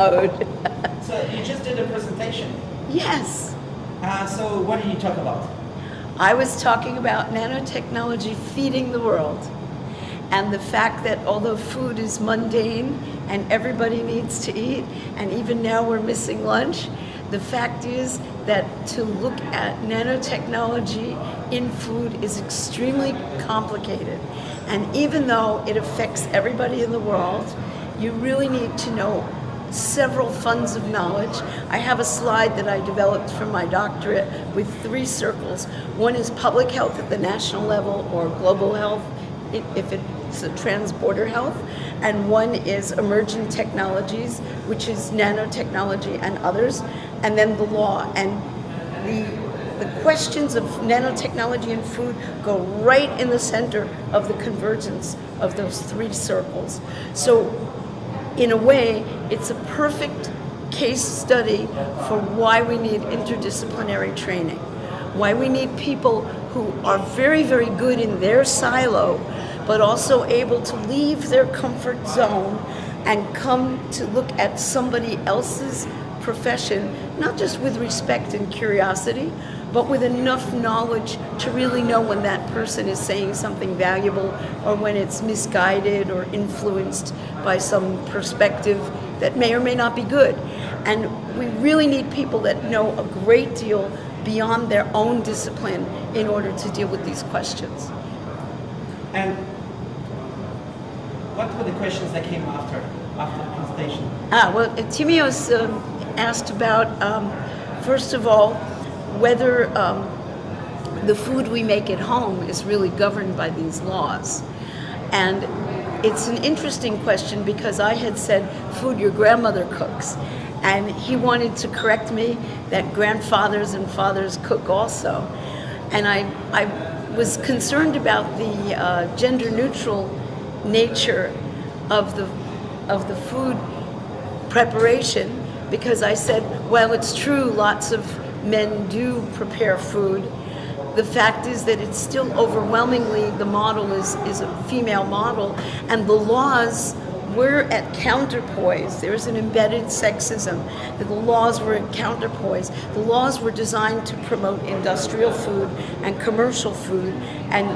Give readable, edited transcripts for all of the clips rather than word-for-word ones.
So you just did a presentation. Yes. So what did you talk about? I was talking about nanotechnology feeding the world, and the fact that although food is mundane and everybody needs to eat, and even now we're missing lunch, the fact is that to look at nanotechnology in food is extremely complicated. And even though it affects everybody in the world, you really need to know several funds of knowledge. I have a slide that I developed for my doctorate with 3 circles. One is public health at the national level, or global health if it's a transborder health, and one is emerging technologies, which is nanotechnology and others, and then the law. And the questions of nanotechnology and food go right in the center of the convergence of those 3 circles. So in a way, it's a perfect case study for why we need interdisciplinary training, why we need people who are very, very good in their silo, but also able to leave their comfort zone and come to look at somebody else's profession, not just with respect and curiosity, but with enough knowledge to really know when that person is saying something valuable or when it's misguided or influenced by some perspective that may or may not be good. And we really need people that know a great deal beyond their own discipline in order to deal with these questions. And what were the questions that came after the presentation? Well, Timios asked about, first of all, whether the food we make at home is really governed by these laws. And it's an interesting question because I had said food your grandmother cooks, and he wanted to correct me that grandfathers and fathers cook also. And I was concerned about the gender-neutral nature of the food preparation, because I said, well, it's true, lots of men do prepare food. The fact is that it's still overwhelmingly, the model is a female model, and the laws were at counterpoise. There's an embedded sexism, that the laws were at counterpoise. The laws were designed to promote industrial food and commercial food, and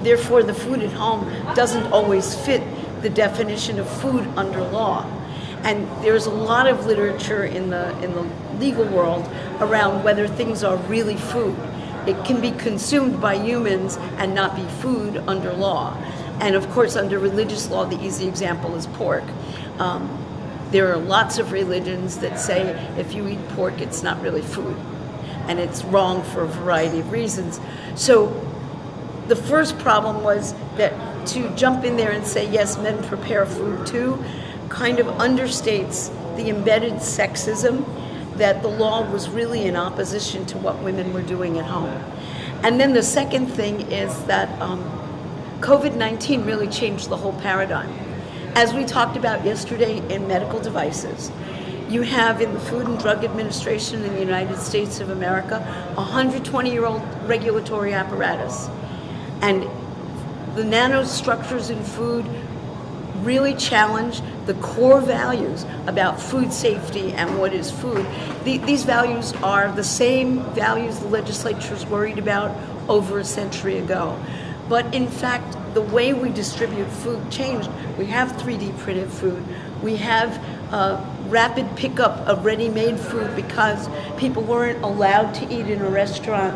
therefore the food at home doesn't always fit the definition of food under law. And there's a lot of literature in the legal world around whether things are really food. It can be consumed by humans and not be food under law. And of course, under religious law, the easy example is pork. There are lots of religions that say if you eat pork, it's not really food. And it's wrong for a variety of reasons. So the first problem was that to jump in there and say, yes, men prepare food too, kind of understates the embedded sexism that the law was really in opposition to what women were doing at home. And then the second thing is that COVID-19 really changed the whole paradigm. As we talked about yesterday in medical devices, you have in the Food and Drug Administration in the United States of America a 120-year-old regulatory apparatus. And the nanostructures in food really challenge the core values about food safety and what is food. These values are the same values the legislature's worried about over a century ago. But in fact, the way we distribute food changed. We have 3D printed food. We have rapid pickup of ready-made food because people weren't allowed to eat in a restaurant,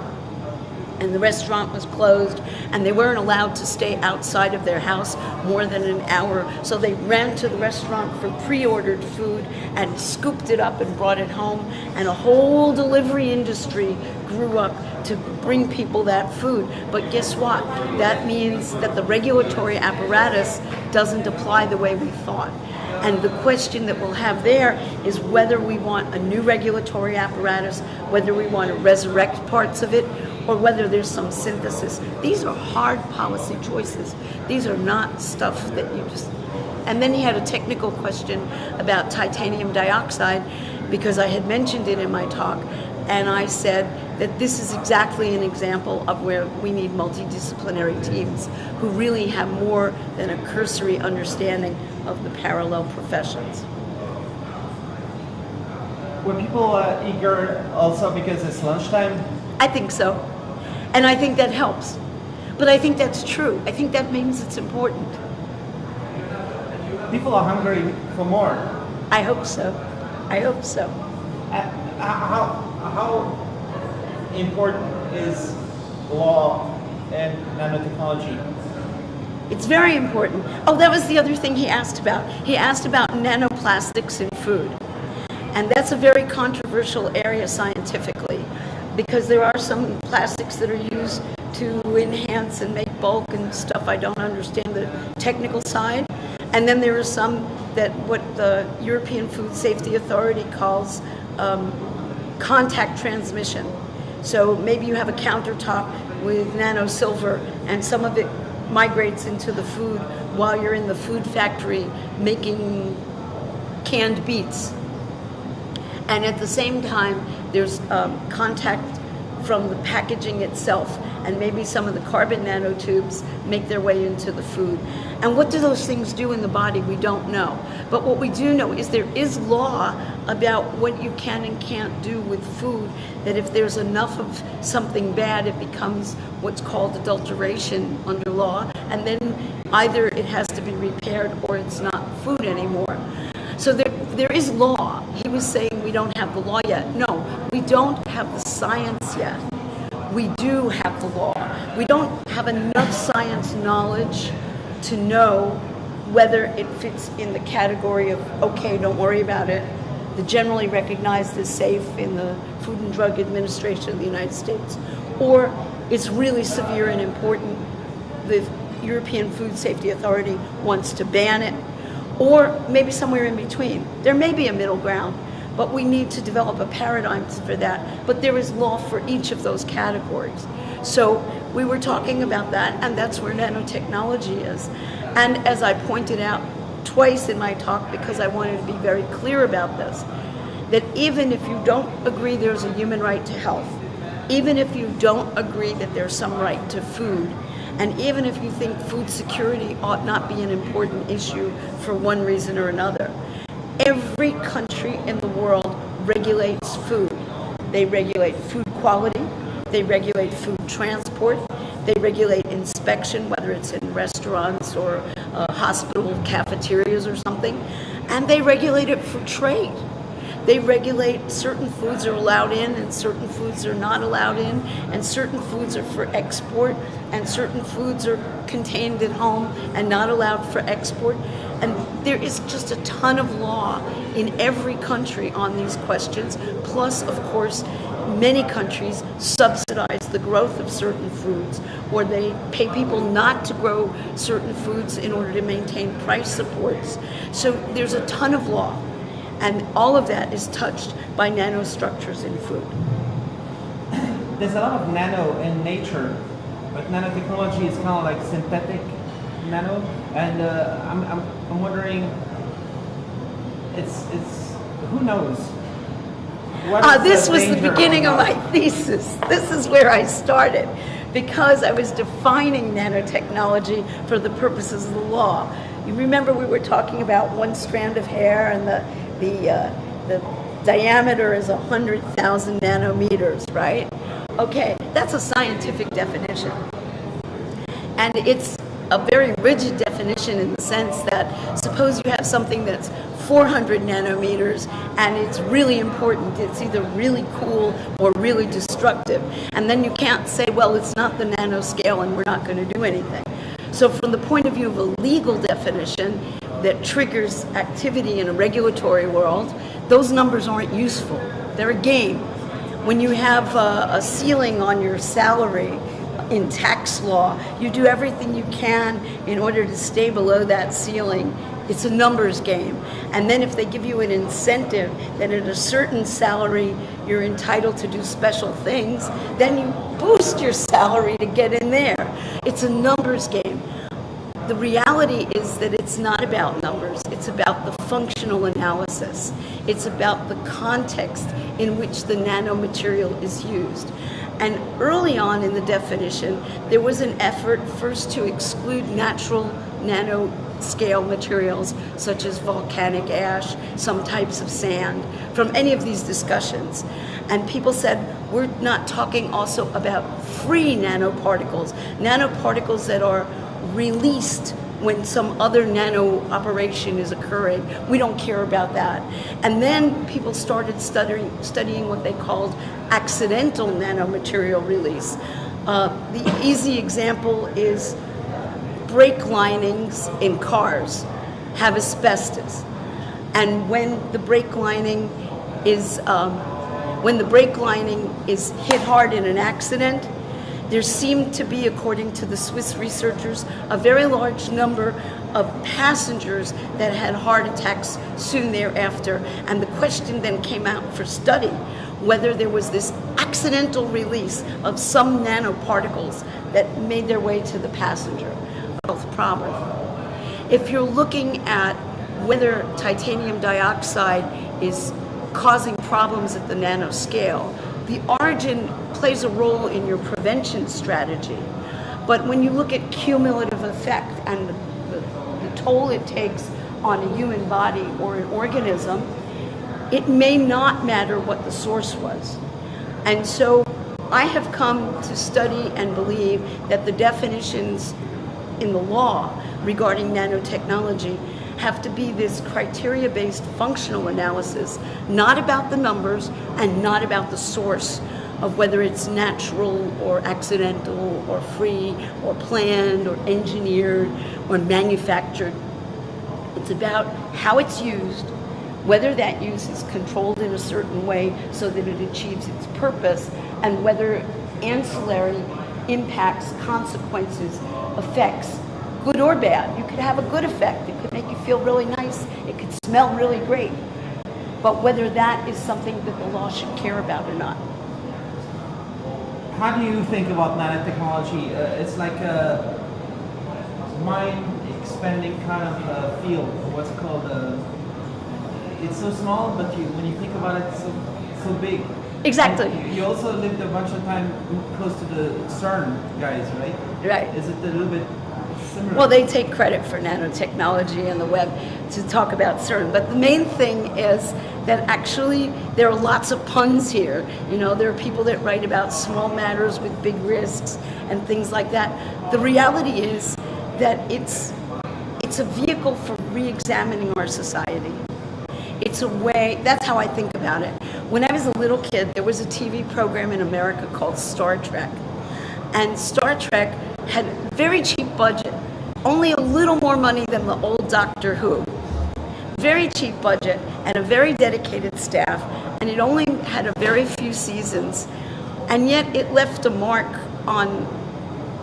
and the restaurant was closed, and they weren't allowed to stay outside of their house more than an hour. So they ran to the restaurant for pre-ordered food and scooped it up and brought it home. And a whole delivery industry grew up to bring people that food. But guess what? That means that the regulatory apparatus doesn't apply the way we thought. And the question that we'll have there is whether we want a new regulatory apparatus, whether we want to resurrect parts of it, or whether there's some synthesis. These are hard policy choices. These are not stuff that you just... And then he had a technical question about titanium dioxide, because I had mentioned it in my talk, and I said that this is exactly an example of where we need multidisciplinary teams who really have more than a cursory understanding of the parallel professions. were people eager also because it's lunchtime? I think so. And I think that helps. But I think that's true. I think that means it's important. People are hungry for more. I hope so. I hope so. How important is law and nanotechnology? It's very important. Oh, that was the other thing he asked about. He asked about nanoplastics in food. And that's a very controversial area scientifically, because there are some plastics that are used to enhance and make bulk and stuff. I don't understand the technical side. And then there are some that what the European Food Safety Authority calls contact transmission. So maybe you have a countertop with nano silver and some of it migrates into the food while you're in the food factory making canned beets. And at the same time, there's contact from the packaging itself, and maybe some of the carbon nanotubes make their way into the food. And what do those things do in the body? We don't know. But what we do know is there is law about what you can and can't do with food, that if there's enough of something bad, it becomes what's called adulteration under law, and then either it has to be repaired or it's not food anymore. So there is law. He was saying we don't have the law yet. No, we don't have the science yet. We do have the law. We don't have enough science knowledge to know whether it fits in the category of, okay, don't worry about it, the generally recognized as safe in the Food and Drug Administration of the United States, or it's really severe and important, the European Food Safety Authority wants to ban it, or maybe somewhere in between. There may be a middle ground, but we need to develop a paradigm for that. But there is law for each of those categories. So we were talking about that, and that's where nanotechnology is. And as I pointed out twice in my talk, because I wanted to be very clear about this, that even if you don't agree there's a human right to health, even if you don't agree that there's some right to food, and even if you think food security ought not be an important issue for one reason or another, every country in the world regulates food. They regulate food quality, they regulate food transport, they regulate inspection, whether it's in restaurants or hospital cafeterias or something, and they regulate it for trade. They regulate certain foods are allowed in and certain foods are not allowed in, and certain foods are for export and certain foods are contained at home and not allowed for export. And there is just a ton of law in every country on these questions. Plus, of course, many countries subsidize the growth of certain foods, or they pay people not to grow certain foods in order to maintain price supports. So there's a ton of law. And all of that is touched by nanostructures in food. There's a lot of nano in nature, but nanotechnology is kind of like synthetic nano. And I'm wondering, it's who knows? This was the beginning of my thesis. This is where I started, because I was defining nanotechnology for the purposes of the law. You remember we were talking about one strand of hair, and the diameter is 100,000 nanometers, right? Okay, that's a scientific definition. And it's a very rigid definition in the sense that suppose you have something that's 400 nanometers and it's really important, it's either really cool or really destructive. And then you can't say, well, it's not the nanoscale and we're not going to do anything. So from the point of view of a legal definition that triggers activity in a regulatory world, those numbers aren't useful. They're a game. When you have a ceiling on your salary in tax law, you do everything you can in order to stay below that ceiling. It's a numbers game. And then if they give you an incentive that at a certain salary you're entitled to do special things, then you boost your salary to get in there. It's a numbers game. The reality is that it's not about numbers. It's about the functional analysis. It's about the context in which the nanomaterial is used. And early on in the definition, there was an effort first to exclude natural scale materials such as volcanic ash, some types of sand, from any of these discussions. And people said, we're not talking also about free nanoparticles, nanoparticles that are released when some other nano operation is occurring. We don't care about that. And then people started studying what they called accidental nanomaterial release. The easy example is brake linings in cars have asbestos. And when the brake lining is hit hard in an accident, there seemed to be, according to the Swiss researchers, a very large number of passengers that had heart attacks soon thereafter. And the question then came out for study whether there was this accidental release of some nanoparticles that made their way to the passenger. Health problem. If you're looking at whether titanium dioxide is causing problems at the nanoscale, the origin plays a role in your prevention strategy. But when you look at cumulative effect and the toll it takes on a human body or an organism, it may not matter what the source was. And so I have come to study and believe that the definitions in the law regarding nanotechnology have to be this criteria-based functional analysis, not about the numbers and not about the source of whether it's natural or accidental or free or planned or engineered or manufactured. It's about how it's used, whether that use is controlled in a certain way so that it achieves its purpose, and whether ancillary impacts, consequences, effects, good or bad. You could have a good effect. It could make you feel really nice. It could smell really great. But whether that is something that the law should care about or not. How do you think about nanotechnology? It's like a mind-expanding kind of field. What's it called? It's so small, but when you think about it, it's so big. Exactly. And you also lived a bunch of time close to the CERN guys, right? Right. Is it a little bit similar? Well, they take credit for nanotechnology and the web to talk about CERN, but the main thing is that actually there are lots of puns here. You know, there are people that write about small matters with big risks and things like that. The reality is that it's a vehicle for re-examining our society. It's a way, that's how I think about it. When I was a little kid, there was a TV program in America called Star Trek. And Star Trek had a very cheap budget, only a little more money than the old Doctor Who. Very cheap budget and a very dedicated staff, and it only had a very few seasons, and yet it left a mark on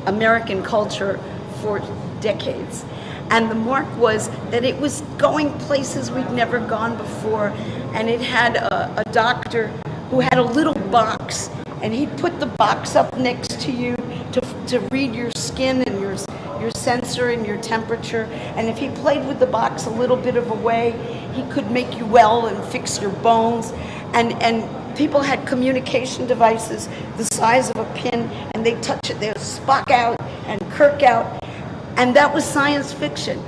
American culture for decades. And the mark was that it was going places we'd never gone before, and it had a doctor who had a little box, and he'd put the box up next to you to read your skin and your sensor and your temperature, and if he played with the box a little bit of a way, he could make you well and fix your bones. And people had communication devices the size of a pin, and they touch it, they'd Spock out and Kirk out. And that was science fiction,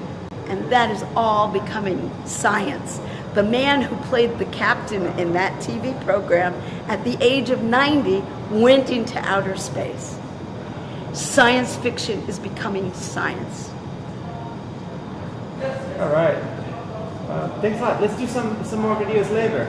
and that is all becoming science. The man who played the captain in that TV program at the age of 90 went into outer space. Science fiction is becoming science. All right. Thanks a lot. Let's do some more videos later.